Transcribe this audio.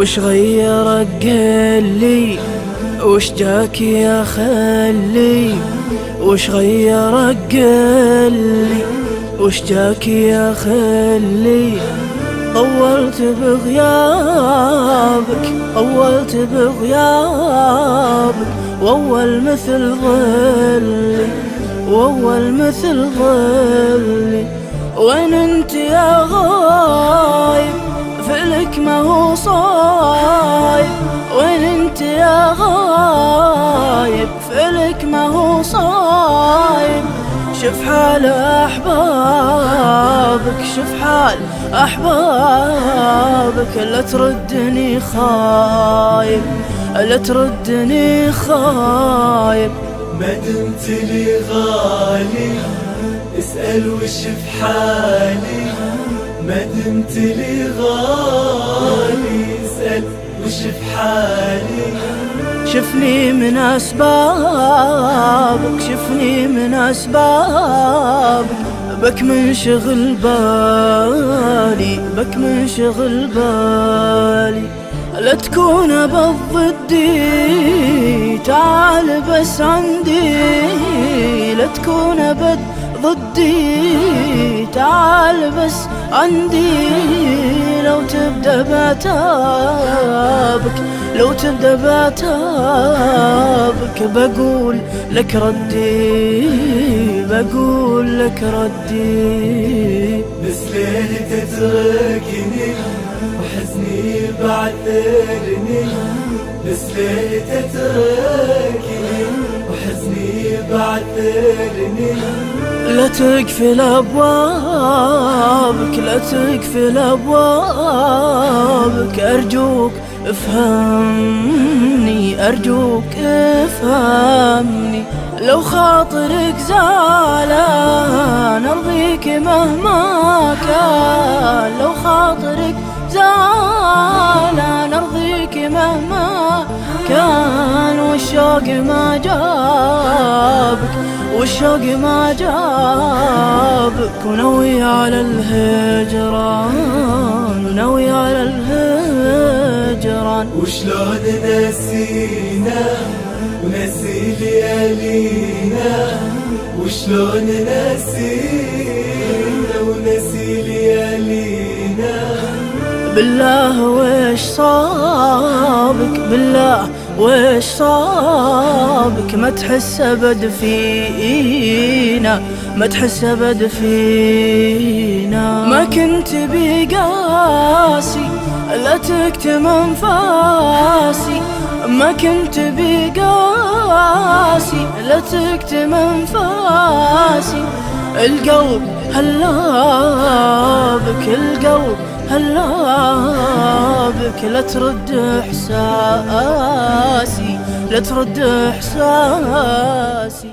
وش غيرك قلي؟ وش جاك يا خلي؟ وش غيرك قلي؟ وش جاك يا خلي؟ طولت بغيابك، طولت بغيابك، وأول مثل ظلي، وأول مثل ظلي. وين انت يا غايب؟ فلك ما هو صايب. وين انت يا غايب؟ فلك ما هو صايب. شوف حال أحبابك، شوف حال أحبابك. لا تردني خايب، لا تردني خايب. ما دمت لي غالي اسأل وش بحالي. ما دمت لي غالي اسأل وش بحالي. شفني من أسبابك، شفني من أسبابك. بك من شغل بالي، بك من شغل بالي. لا تكون بضدي، تعال بس عندي. لا تكون ضدي، تعال بس عندي. لو تبدأ بعتابك، لو تبدأ بعتابك، بقول لك ردي، بقول لك ردي. بس ليه تتركني وحزني بعثرني؟ بس ليه تتركني وحزني بعثرني؟ لا تقفل أبوابك، لا تقفل أبوابك. أرجوك افهمني، أرجوك افهمني. لو خاطرك زعلان أرضيك مهما كان. لو خاطرك زعلان أرضيك مهما كان. والشوق ما جابك، والشوق ما جابك. ونوي على الهجران، ونوي على الهجران. وشلون نسينا ونسي ليالينا؟ وشلون نسينا ونسي ليالينا؟ بالله وش صابك؟ بالله وش صابك؟ ما تحس أبد فينا، ما تحس أبد فينا. ما كنت بقاسي لا تكتم أنفاسي. ما كنت بقاسي لا تكتم أنفاسي. القلب هلابك، القلب هلابك. لا ترد إحساسي، لا ترد إحساسي.